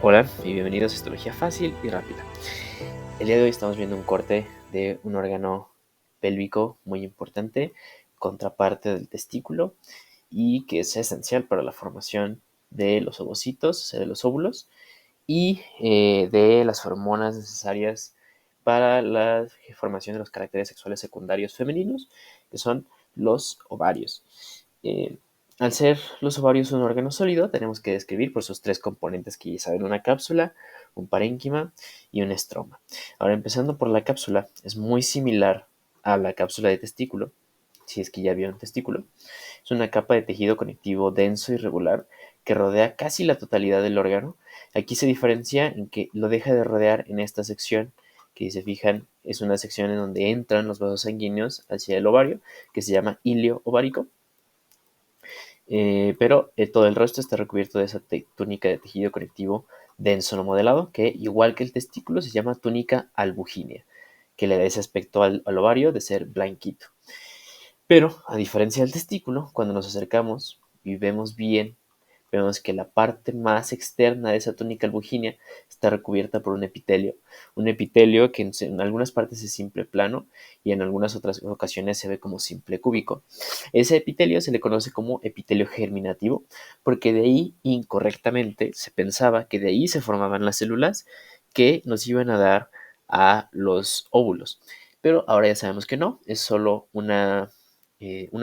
Hola y bienvenidos a Histología Fácil y Rápida. El día de hoy estamos viendo un corte de un órgano pélvico muy importante, contraparte del testículo, y que es esencial para la formación de los ovocitos, o sea, de los óvulos, y de las hormonas necesarias para la formación de los caracteres sexuales secundarios femeninos, que son los ovarios. Eh, Al ser los ovarios un órgano sólido, tenemos que describir por sus tres componentes que ya saben: una cápsula, un parénquima y un estroma. Ahora, empezando por la cápsula, es muy similar a la cápsula de testículo, si es que ya vio un testículo. Es una capa de tejido conectivo denso y regular que rodea casi la totalidad del órgano. Aquí se diferencia en que lo deja de rodear en esta sección, que si se fijan es una sección en donde entran los vasos sanguíneos hacia el ovario, que se llama ilio ovárico. Pero todo el resto está recubierto de esa túnica de tejido conectivo denso no modelado, que igual que el testículo se llama túnica albugínea, que le da ese aspecto al ovario de ser blanquito. Pero, a diferencia del testículo, cuando nos acercamos y vemos bien, vemos que la parte más externa de esa túnica albugínea está recubierta por un epitelio que en algunas partes es simple plano y en algunas otras ocasiones se ve como simple cúbico. Ese epitelio se le conoce como epitelio germinativo, porque de ahí incorrectamente se pensaba que de ahí se formaban las células que nos iban a dar a los óvulos. Pero ahora ya sabemos que no, es solo una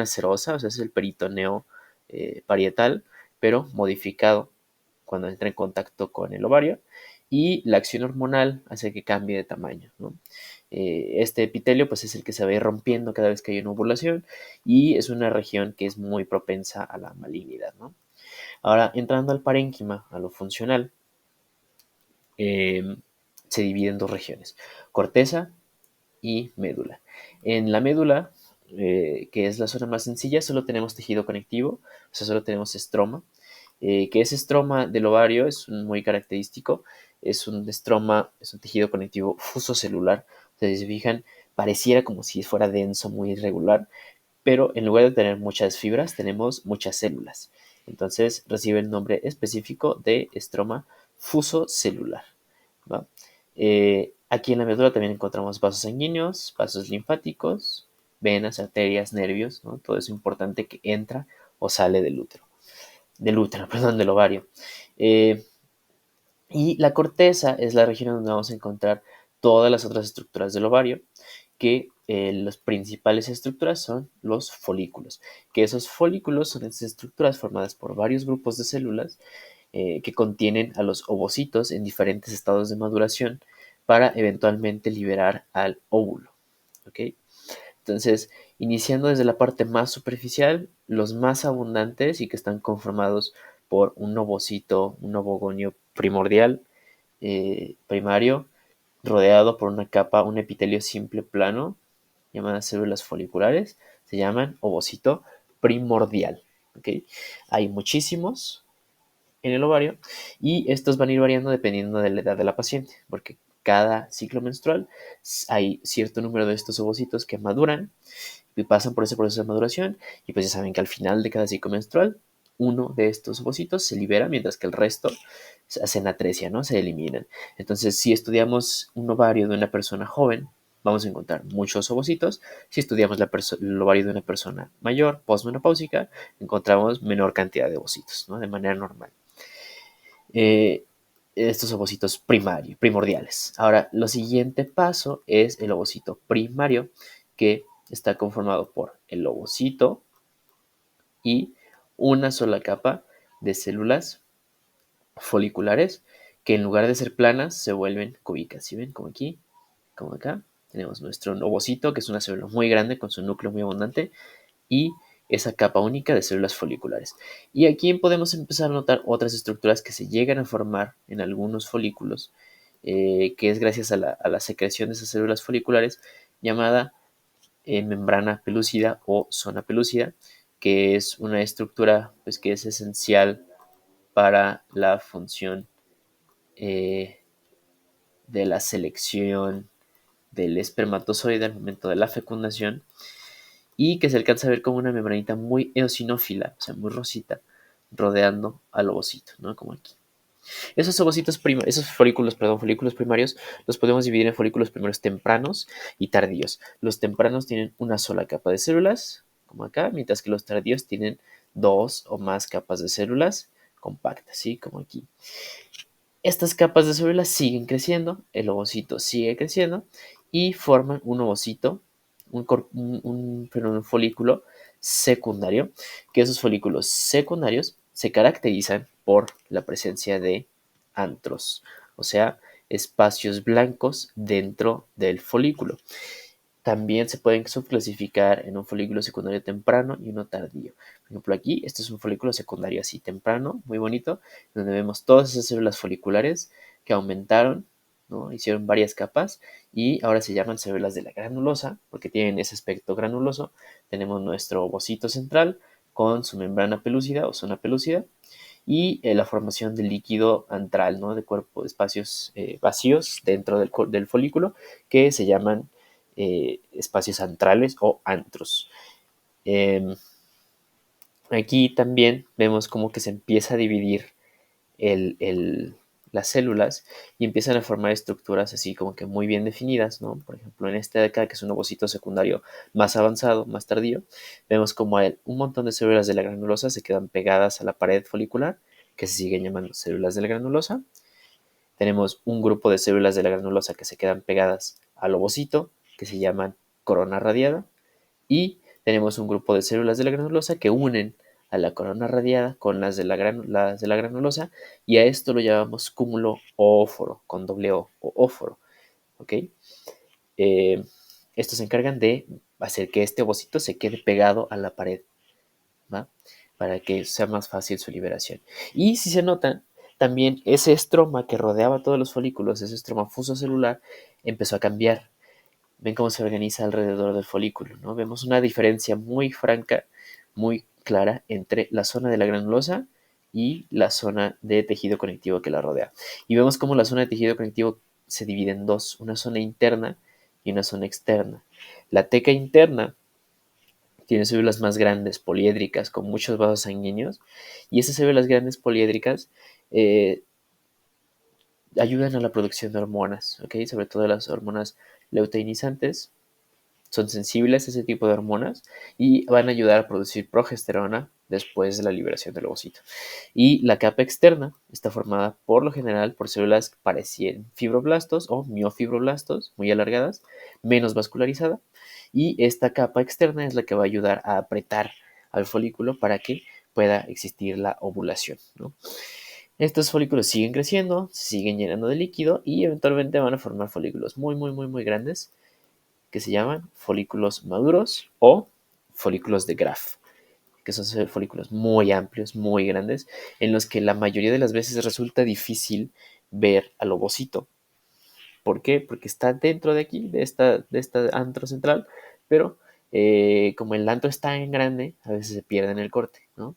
serosa, o sea, es el peritoneo parietal, pero modificado cuando entra en contacto con el ovario, y la acción hormonal hace que cambie de tamaño, ¿no? Este epitelio pues es el que se va a ir rompiendo cada vez que hay una ovulación, y es una región que es muy propensa a la malignidad, ¿no? Ahora, entrando al parénquima, a lo funcional, eh, se divide en dos regiones: corteza y médula. En la médula, que es la zona más sencilla, solo tenemos tejido conectivo, o sea, solo tenemos estroma, que ese estroma del ovario es muy característico. Es un estroma, es un tejido conectivo fusocelular. O sea, si se fijan, pareciera como si fuera denso, muy irregular, pero en lugar de tener muchas fibras, tenemos muchas células. Entonces recibe el nombre específico de estroma fusocelular, ¿va? Aquí en la médula también encontramos vasos sanguíneos, vasos linfáticos, venas, arterias, nervios, ¿no? Todo eso importante que entra o sale perdón, del ovario. Eh, y la corteza es la región donde vamos a encontrar todas las otras estructuras del ovario, que las principales estructuras son los folículos, que esos folículos son esas estructuras formadas por varios grupos de células que contienen a los ovocitos en diferentes estados de maduración para eventualmente liberar al óvulo. ¿Ok? Entonces, iniciando desde la parte más superficial, los más abundantes y que están conformados por un ovocito, un ovogonio primordial, primario, rodeado por una capa, un epitelio simple plano, llamadas células foliculares, se llaman ovocito primordial. ¿Ok? Hay muchísimos en el ovario, y estos van a ir variando dependiendo de la edad de la paciente, porque cada ciclo menstrual hay cierto número de estos ovocitos que maduran y pasan por ese proceso de maduración, y pues ya saben que al final de cada ciclo menstrual uno de estos ovocitos se libera, mientras que el resto se hacen atresia, ¿no? Se eliminan. Entonces, si estudiamos un ovario de una persona joven, vamos a encontrar muchos ovocitos. Si estudiamos el ovario de una persona mayor, postmenopáusica, encontramos menor cantidad de ovocitos, ¿no? De manera normal. Eh, Estos ovocitos primordiales. Ahora, lo siguiente paso es el ovocito primario, que está conformado por el ovocito y una sola capa de células foliculares que, en lugar de ser planas, se vuelven cúbicas. ¿Sí ven? Como aquí, como acá. Tenemos nuestro ovocito, que es una célula muy grande con su núcleo muy abundante, y esa capa única de células foliculares. Y aquí podemos empezar a notar otras estructuras que se llegan a formar en algunos folículos, que es gracias a la secreción de esas células foliculares, llamada membrana pelúcida o zona pelúcida, que es una estructura pues, que es esencial para la función eh, de la selección del espermatozoide al momento de la fecundación, y que se alcanza a ver como una membranita muy eosinófila, o sea, muy rosita, rodeando al ovocito, ¿no? Como aquí. Esos folículos primarios los podemos dividir en folículos primarios tempranos y tardíos. Los tempranos tienen una sola capa de células, como acá, mientras que los tardíos tienen dos o más capas de células compactas, ¿sí? Como aquí. Estas capas de células siguen creciendo, el ovocito sigue creciendo y forman un ovocito, un folículo secundario, que esos folículos secundarios se caracterizan por la presencia de antros, o sea, espacios blancos dentro del folículo. También se pueden subclasificar en un folículo secundario temprano y uno tardío. Por ejemplo, aquí, este es un folículo secundario así temprano, muy bonito, donde vemos todas esas células foliculares que aumentaron, ¿no? Hicieron varias capas y ahora se llaman células de la granulosa, porque tienen ese aspecto granuloso. Tenemos nuestro ovocito central con su membrana pelúcida o zona pelúcida y la formación de líquido antral, ¿no? De cuerpo, de espacios vacíos dentro del folículo que se llaman espacios antrales o antros. Eh, Aquí también vemos como que se empieza a dividir el, el, las células y empiezan a formar estructuras así como que muy bien definidas, ¿no? Por ejemplo, en este de acá, que es un ovocito secundario más avanzado, más tardío, vemos como un montón de células de la granulosa se quedan pegadas a la pared folicular, que se siguen llamando células de la granulosa. Tenemos un grupo de células de la granulosa que se quedan pegadas al ovocito, que se llaman corona radiada, y tenemos un grupo de células de la granulosa que unen a la corona radiada con las de la granulosa, y a esto lo llamamos cúmulo óforo, con doble O óforo. ¿Ok? Eh, Estos se encargan de hacer que este ovocito se quede pegado a la pared, ¿va? Para que sea más fácil su liberación. Y si se notan, también ese estroma que rodeaba todos los folículos, ese estroma fuso celular, empezó a cambiar. Ven cómo se organiza alrededor del folículo, ¿no? Vemos una diferencia muy franca, muy clara entre la zona de la granulosa y la zona de tejido conectivo que la rodea. Y vemos cómo la zona de tejido conectivo se divide en dos, una zona interna y una zona externa. La teca interna tiene células más grandes, poliédricas, con muchos vasos sanguíneos, y esas células grandes poliédricas eh, ayudan a la producción de hormonas, ¿ok? Sobre todo las hormonas luteinizantes, son sensibles a ese tipo de hormonas y van a ayudar a producir progesterona después de la liberación del ovocito. Y la capa externa está formada por lo general por células que parecen fibroblastos o miofibroblastos, muy alargadas, menos vascularizada. Y esta capa externa es la que va a ayudar a apretar al folículo para que pueda existir la ovulación, ¿no? Estos folículos siguen creciendo, se siguen llenando de líquido y eventualmente van a formar folículos muy, muy, muy, muy grandes que se llaman folículos maduros o folículos de Graf, que son folículos muy amplios, muy grandes, en los que la mayoría de las veces resulta difícil ver al ovocito. ¿Por qué? Porque está dentro de aquí, de esta antro central, pero como el antro es tan grande, a veces se pierde en el corte, ¿no?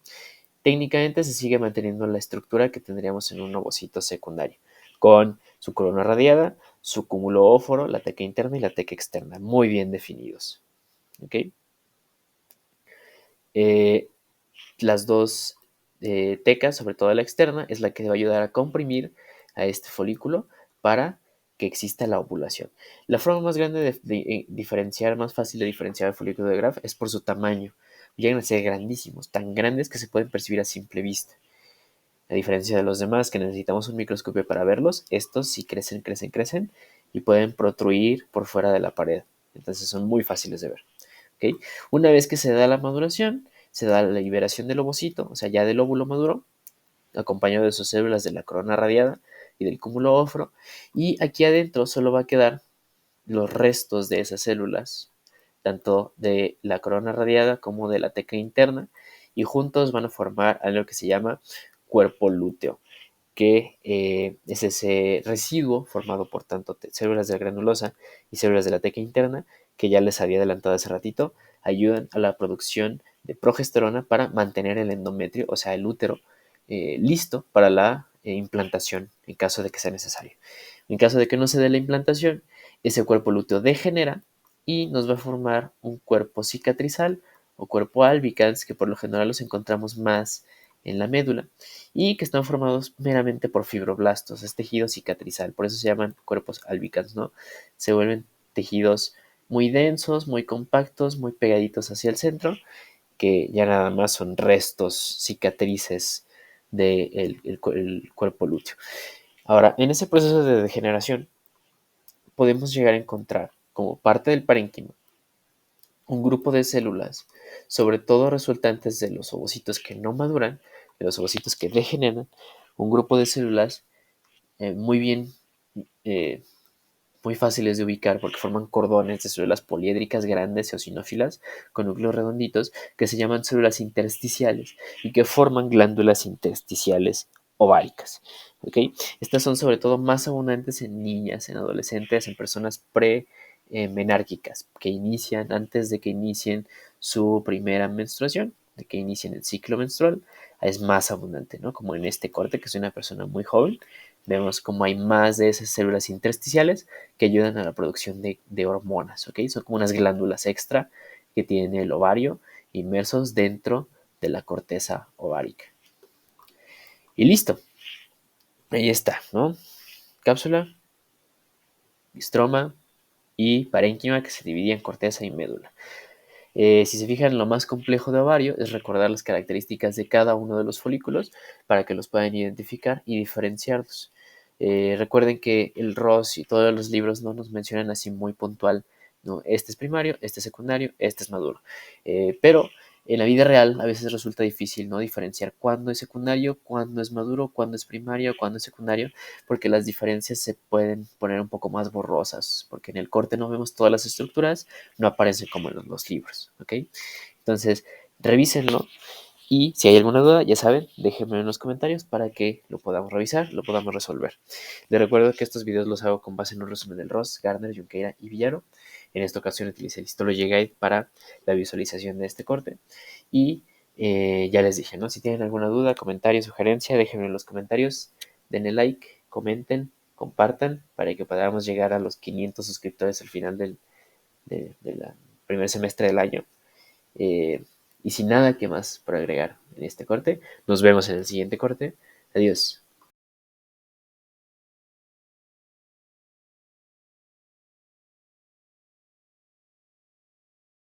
Técnicamente se sigue manteniendo la estructura que tendríamos en un ovocito secundario, con su corona radiada, su cúmulo óforo, la teca interna y la teca externa, muy bien definidos. ¿Ok? Eh, las dos tecas, sobre todo la externa, es la que va a ayudar a comprimir a este folículo para que exista la ovulación. La forma más grande de diferenciar, más fácil de diferenciar el folículo de Graf es por su tamaño. Llegan a ser grandísimos, tan grandes que se pueden percibir a simple vista. A diferencia de los demás que necesitamos un microscopio para verlos, estos sí crecen, crecen, crecen y pueden protruir por fuera de la pared. Entonces son muy fáciles de ver. ¿Okay? Una vez que se da la maduración, se da la liberación del ovocito, o sea, ya del óvulo maduro, acompañado de sus células de la corona radiada y del cúmulo óforo. Y aquí adentro solo va a quedar los restos de esas células, tanto de la corona radiada como de la teca interna, y juntos van a formar algo que se llama cuerpo lúteo, que es ese residuo formado por tanto células de la granulosa y células de la teca interna, que ya les había adelantado hace ratito, ayudan a la producción de progesterona para mantener el endometrio, o sea, el útero, listo para la implantación en caso de que sea necesario. En caso de que no se dé la implantación, ese cuerpo lúteo degenera y nos va a formar un cuerpo cicatrizal o cuerpo albicans, que por lo general los encontramos más en la médula y que están formados meramente por fibroblastos, es tejido cicatrizal, por eso se llaman cuerpos albicans, ¿no? Se vuelven tejidos muy densos, muy compactos, muy pegaditos hacia el centro, que ya nada más son restos, cicatrices del el cuerpo lúteo. Ahora, en ese proceso de degeneración, podemos llegar a encontrar como parte del parénquima un grupo de células, sobre todo resultantes de los ovocitos que no maduran, de los ovocitos que degeneran, un grupo de células muy bien, eh, muy fáciles de ubicar porque forman cordones de células poliédricas grandes eosinófilas con núcleos redonditos que se llaman células intersticiales y que forman glándulas intersticiales ováricas. ¿Okay? Estas son sobre todo más abundantes en niñas, en adolescentes, en personas premenárquicas que inician antes de que inicien su primera menstruación, de que inicien el ciclo menstrual, es más abundante, ¿no? Como en este corte, que es una persona muy joven, vemos como hay más de esas células intersticiales que ayudan a la producción de hormonas, ¿ok? Son como unas glándulas extra que tiene el ovario inmersos dentro de la corteza ovárica. Y listo, ahí está, ¿no? Cápsula, estroma y parénquima que se dividía en corteza y médula. Si se fijan, lo más complejo de ovario es recordar las características de cada uno de los folículos para que los puedan identificar y diferenciarlos. Recuerden que el ROS y todos los libros no nos mencionan así muy puntual, ¿no? Este es primario, este es secundario, este es maduro. Pero en la vida real a veces resulta difícil, ¿no? Diferenciar cuándo es secundario, cuándo es maduro, cuándo es primario, cuándo es secundario, porque las diferencias se pueden poner un poco más borrosas, porque en el corte no vemos todas las estructuras, no aparecen como en los libros, ¿ok? Entonces, revísenlo y si hay alguna duda, ya saben, déjenme en los comentarios para que lo podamos revisar, lo podamos resolver. Les recuerdo que estos videos los hago con base en un resumen del Ross, Gardner, Junqueira y Villaro. En esta ocasión utilicé el Histology Guide para la visualización de este corte. Y ya les dije, ¿no? Si tienen alguna duda, comentario, sugerencia, déjenme en los comentarios. Denle like, comenten, compartan para que podamos llegar a los 500 suscriptores al final del primer semestre del año. Y sin nada que más por agregar en este corte, nos vemos en el siguiente corte. Adiós.